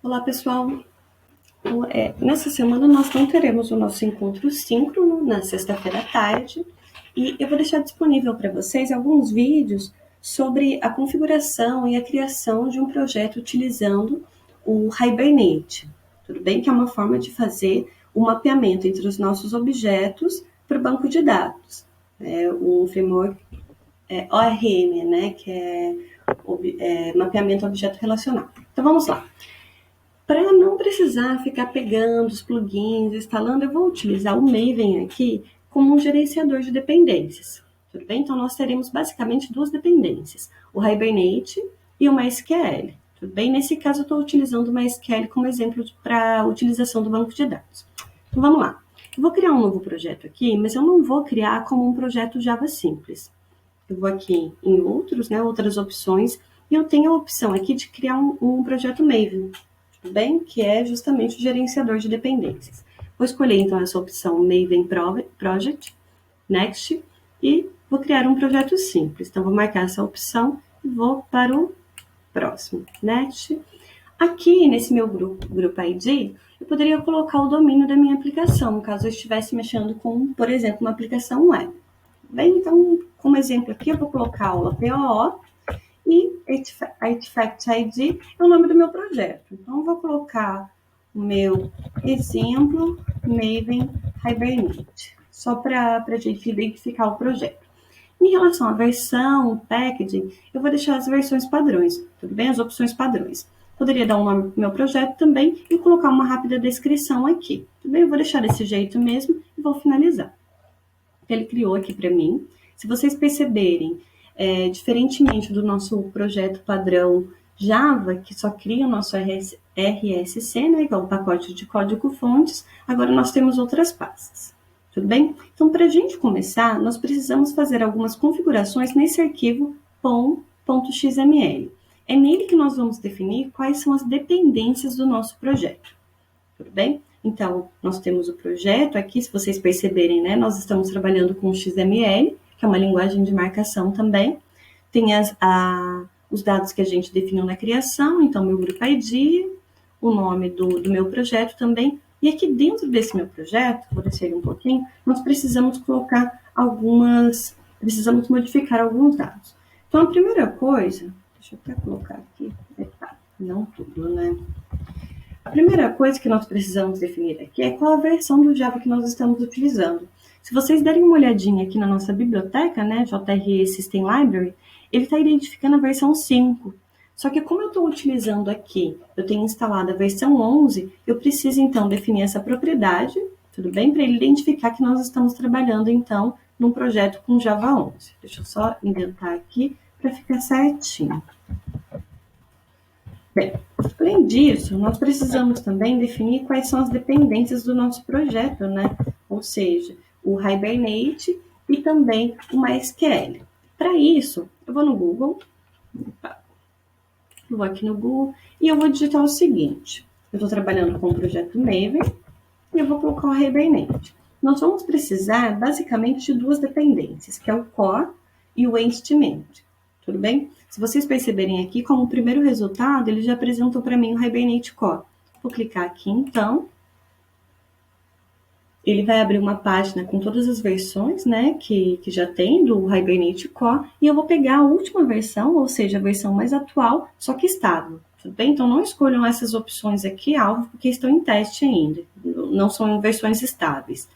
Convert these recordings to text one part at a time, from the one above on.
Olá, pessoal. Nessa semana nós não teremos o nosso encontro síncrono na sexta-feira à tarde e eu vou deixar disponível para vocês alguns vídeos sobre a configuração e a criação de um projeto utilizando o Hibernate. Tudo bem? Que é uma forma de fazer o mapeamento entre os nossos objetos para o banco de dados. É um framework ORM, né? Que é mapeamento objeto relacional. Então vamos lá. Para não precisar ficar pegando os plugins, instalando, eu vou utilizar o Maven aqui como um gerenciador de dependências. Tudo bem? Então, nós teremos basicamente duas dependências, o Hibernate e o MySQL. Tudo bem? Nesse caso, eu estou utilizando o MySQL como exemplo para a utilização do banco de dados. Então, vamos lá. Eu vou criar um novo projeto aqui, mas eu não vou criar como um projeto Java simples. Eu vou aqui em outras opções, e eu tenho a opção aqui de criar um projeto Maven. Bem, que é justamente o gerenciador de dependências. Vou escolher então essa opção Maven Project, Next, e vou criar um projeto simples. Então, vou marcar essa opção e vou para o próximo, Next. Aqui, nesse meu grupo ID, eu poderia colocar o domínio da minha aplicação, caso eu estivesse mexendo com, por exemplo, uma aplicação web. Bem, então, como exemplo aqui, eu vou colocar aula POO, e Artifact ID é o nome do meu projeto. Então, eu vou colocar o meu exemplo Maven Hibernate, só para a gente identificar o projeto. Em relação à versão, packaging, eu vou deixar as versões padrões, tudo bem? As opções padrões. Poderia dar um nome para o meu projeto também e colocar uma rápida descrição aqui. Tudo bem? Eu vou deixar desse jeito mesmo e vou finalizar. Ele criou aqui para mim. Se vocês perceberem, diferentemente do nosso projeto padrão Java, que só cria o nosso RSC, né, que é o pacote de código-fontes, agora nós temos outras pastas. Tudo bem? Então, para a gente começar, nós precisamos fazer algumas configurações nesse arquivo pom.xml. É nele que nós vamos definir quais são as dependências do nosso projeto. Tudo bem? Então, nós temos o projeto aqui, se vocês perceberem, né, nós estamos trabalhando com XML, que é uma linguagem de marcação também. Tem os dados que a gente definiu na criação, então meu grupo ID, o nome do meu projeto também. E aqui dentro desse meu projeto, vou descer um pouquinho, nós precisamos precisamos modificar alguns dados. Então, a primeira coisa, deixa eu até colocar aqui, não tudo, né? A primeira coisa que nós precisamos definir aqui é qual a versão do Java que nós estamos utilizando. Se vocês derem uma olhadinha aqui na nossa biblioteca, né, JRE System Library, ele está identificando a versão 5. Só que como eu estou utilizando aqui, eu tenho instalado a versão 11, eu preciso então definir essa propriedade, tudo bem? Para ele identificar que nós estamos trabalhando então num projeto com Java 11. Deixa eu só inventar aqui para ficar certinho. Bem, além disso, nós precisamos também definir quais são as dependências do nosso projeto, né? Ou seja, o Hibernate e também o MySQL. Para isso, eu vou no Google, vou aqui no Google e eu vou digitar o seguinte. Eu estou trabalhando com o projeto Maven e eu vou colocar o Hibernate. Nós vamos precisar, basicamente, de duas dependências, que é o core e o entity. Tudo bem? Se vocês perceberem aqui, como primeiro resultado, ele já apresentou para mim o Hibernate Core. Vou clicar aqui, então. Ele vai abrir uma página com todas as versões, né, que já tem do Hibernate Core, e eu vou pegar a última versão, ou seja, a versão mais atual, só que estável. Tudo bem? Então, não escolham essas opções aqui, alvo, porque estão em teste ainda. Não são versões estáveis.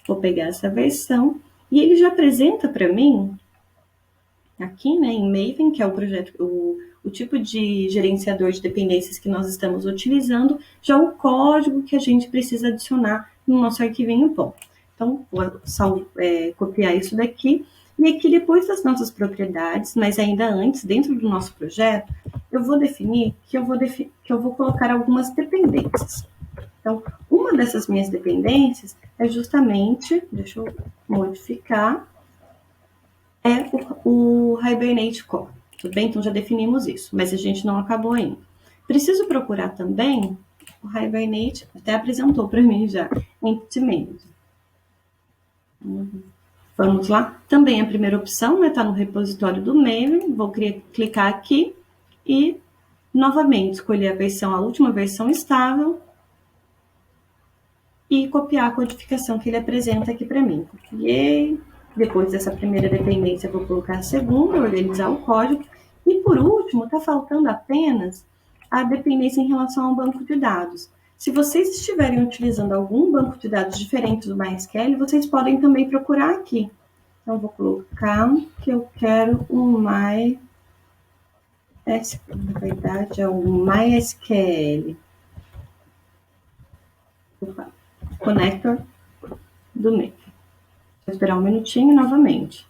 Vou pegar essa versão, e ele já apresenta para mim aqui, né, em Maven, que é o projeto, o tipo de gerenciador de dependências que nós estamos utilizando, já o código que a gente precisa adicionar no nosso arquivinho POM. Então, vou copiar isso daqui, e aqui depois das nossas propriedades, mas ainda antes, dentro do nosso projeto, eu vou definir que eu vou colocar algumas dependências. Então, uma dessas minhas dependências é justamente, deixa eu modificar, é o Hibernate Core. Tudo bem? Então, já definimos isso, mas a gente não acabou ainda. Preciso procurar também o Hibernate, até apresentou para mim já, Entity. Vamos lá? Também a primeira opção, né, está no repositório do Maven. Vou clicar aqui e Novamente, escolher a última versão estável e copiar a codificação que ele apresenta aqui para mim. Copiei. Depois dessa primeira dependência, eu vou colocar a segunda, organizar o código. E por último, está faltando apenas a dependência em relação ao banco de dados. Se vocês estiverem utilizando algum banco de dados diferente do MySQL, vocês podem também procurar aqui. Então, vou colocar que eu quero um MySQL. Na verdade, é um MySQL. Connector do Maven. Vou esperar um minutinho novamente.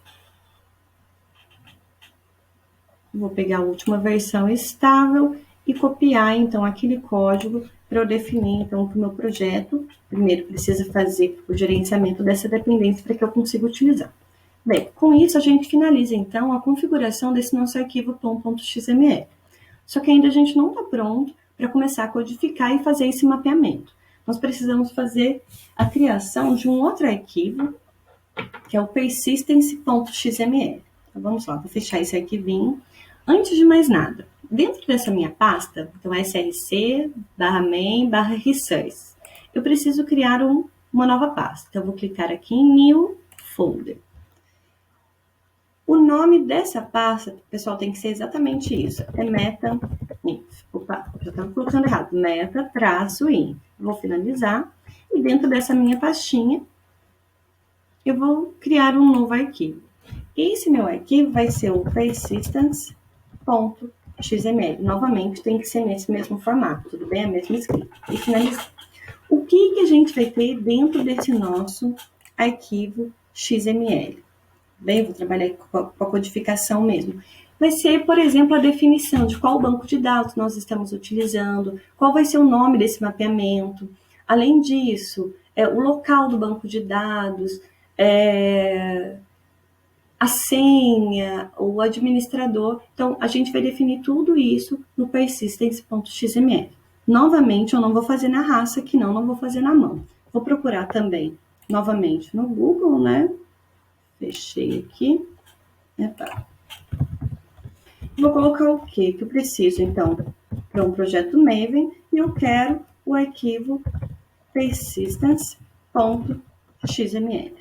Vou pegar a última versão estável e copiar, então, aquele código para eu definir, então, que o meu projeto, primeiro, precisa fazer o gerenciamento dessa dependência para que eu consiga utilizar. Bem, com isso, a gente finaliza, então, a configuração desse nosso arquivo tom.xml. Só que ainda a gente não está pronto para começar a codificar e fazer esse mapeamento. Nós precisamos fazer a criação de um outro arquivo, que é o persistence.xml. Então, vamos lá, vou fechar esse arquivinho. Antes de mais nada, dentro dessa minha pasta, então src/main/resource, eu preciso criar uma nova pasta. Então, eu vou clicar aqui em New Folder. O nome dessa pasta, pessoal, tem que ser exatamente isso. É meta-inf. Opa, já estava colocando errado. Meta-inf. Vou finalizar. E dentro dessa minha pastinha, eu vou criar um novo arquivo. Esse meu arquivo vai ser o persistence.xml. Novamente, tem que ser nesse mesmo formato, tudo bem? A mesma escrita. E finalizar. O que a gente vai ter dentro desse nosso arquivo XML? Bem, vou trabalhar com a codificação mesmo. Vai ser, por exemplo, a definição de qual banco de dados nós estamos utilizando, qual vai ser o nome desse mapeamento. Além disso, o local do banco de dados, a senha, o administrador. Então, a gente vai definir tudo isso no persistence.xml. Novamente, eu não vou fazer na raça, que não vou fazer na mão. Vou procurar também, novamente, no Google, né? Fechei aqui. Epa. Vou colocar o quê? Que eu preciso, então, para um projeto Maven, e eu quero o arquivo persistence.xml.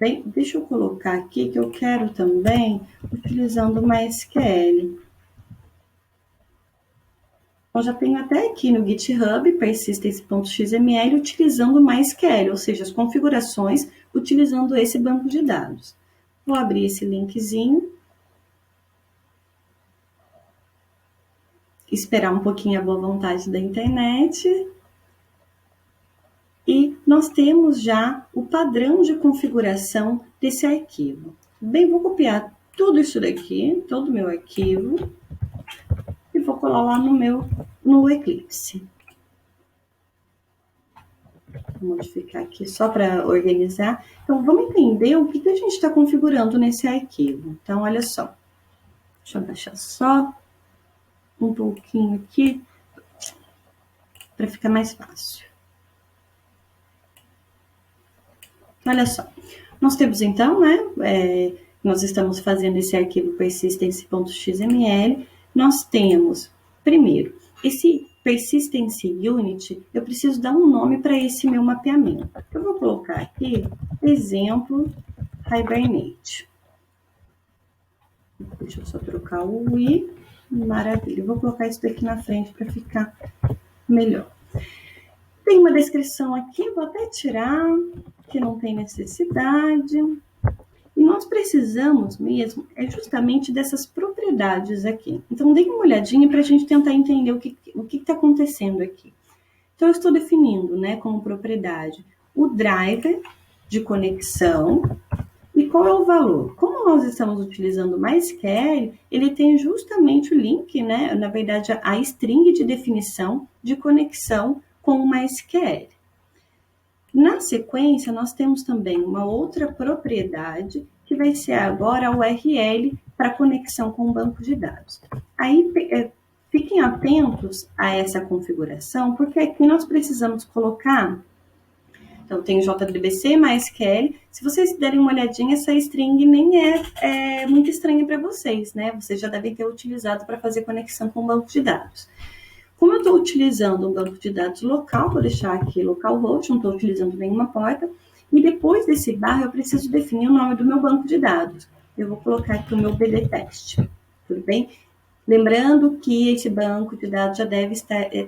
Bem, deixa eu colocar aqui que eu quero também utilizando o MySQL. Eu já tenho até aqui no GitHub, persistence.xml, utilizando o MySQL, ou seja, as configurações utilizando esse banco de dados. Vou abrir esse linkzinho. Esperar um pouquinho a boa vontade da internet. E nós temos já o padrão de configuração desse arquivo. Bem, vou copiar tudo isso daqui, todo o meu arquivo, e vou colar lá no Eclipse. Vou modificar aqui só para organizar. Então, vamos entender o que a gente está configurando nesse arquivo. Então, olha só. Deixa eu baixar só um pouquinho aqui, para ficar mais fácil. Olha só, nós temos então, né, nós estamos fazendo esse arquivo persistence.xml, nós temos, primeiro, esse persistence unit, eu preciso dar um nome para esse meu mapeamento. Eu vou colocar aqui, exemplo, Hibernate. Deixa eu só trocar o i, maravilha, eu vou colocar isso daqui na frente para ficar melhor. Tem uma descrição aqui, vou até tirar, que não tem necessidade. E nós precisamos mesmo, justamente dessas propriedades aqui. Então, dê uma olhadinha para a gente tentar entender o que está acontecendo aqui. Então, eu estou definindo, né, como propriedade o driver de conexão e qual é o valor. Como nós estamos utilizando o MySQL, ele tem justamente o link, né, na verdade, a string de definição de conexão com o MySQL. Na sequência, nós temos também uma outra propriedade, que vai ser agora a URL para conexão com o banco de dados. Aí, fiquem atentos a essa configuração, porque aqui nós precisamos colocar, Então, tem JDBC, MySQL. Se vocês derem uma olhadinha, essa string nem é muito estranha para vocês, né? Vocês já devem ter utilizado para fazer conexão com o banco de dados. Como eu estou utilizando um banco de dados local, vou deixar aqui localhost, não estou utilizando nenhuma porta, e depois desse barra eu preciso definir o nome do meu banco de dados. Eu vou colocar aqui o meu bdtest, tudo bem? Lembrando que esse banco de dados já deve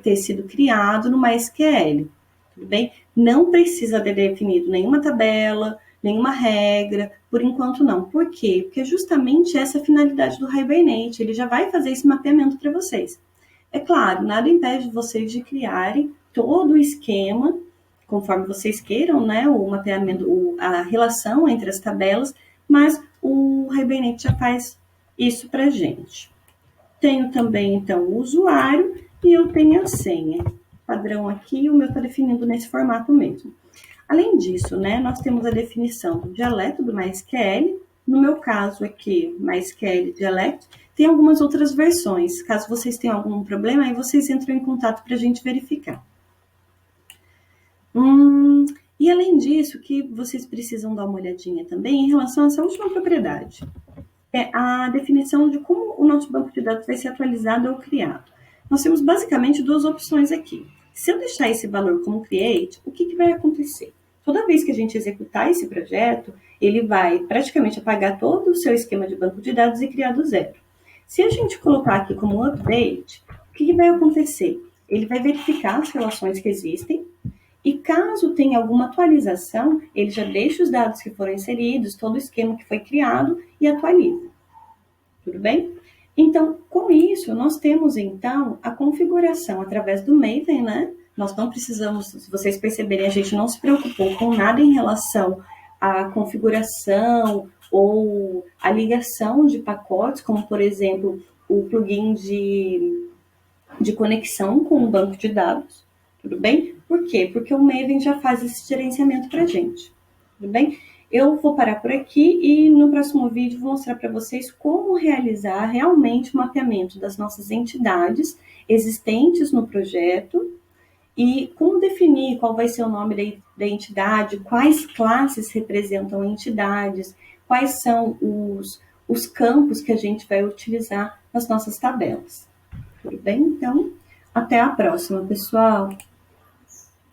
ter sido criado no MySQL, tudo bem? Não precisa ter definido nenhuma tabela, nenhuma regra, por enquanto não. Por quê? Porque justamente essa é a finalidade do Hibernate, ele já vai fazer esse mapeamento para vocês. É claro, nada impede vocês de criarem todo o esquema, conforme vocês queiram, né? O mapeamento, a relação entre as tabelas, mas o Hibernate já faz isso para a gente. Tenho também, então, o usuário e eu tenho a senha. Padrão aqui, o meu está definido nesse formato mesmo. Além disso, né, nós temos a definição do dialeto do MySQL. No meu caso aqui, MySQL dialeto. Tem algumas outras versões. Caso vocês tenham algum problema, aí vocês entram em contato para a gente verificar. E além disso, que vocês precisam dar uma olhadinha também em relação a essa última propriedade. É a definição de como o nosso banco de dados vai ser atualizado ou criado. Nós temos basicamente duas opções aqui. Se eu deixar esse valor como create, o que vai acontecer? Toda vez que a gente executar esse projeto, ele vai praticamente apagar todo o seu esquema de banco de dados e criar do zero. Se a gente colocar aqui como update, o que vai acontecer? Ele vai verificar as relações que existem e caso tenha alguma atualização, ele já deixa os dados que foram inseridos, todo o esquema que foi criado e atualiza. Tudo bem? Então, com isso, nós temos, então, a configuração através do Maven, né? Nós não precisamos, se vocês perceberem, a gente não se preocupou com nada em relação à configuração ou a ligação de pacotes, como, por exemplo, o plugin de conexão com o banco de dados. Tudo bem? Por quê? Porque o Maven já faz esse gerenciamento para a gente. Tudo bem? Eu vou parar por aqui e no próximo vídeo vou mostrar para vocês como realizar realmente o mapeamento das nossas entidades existentes no projeto e como definir qual vai ser o nome da entidade, quais classes representam entidades, quais são os campos que a gente vai utilizar nas nossas tabelas. Tudo bem? Então, até a próxima, pessoal!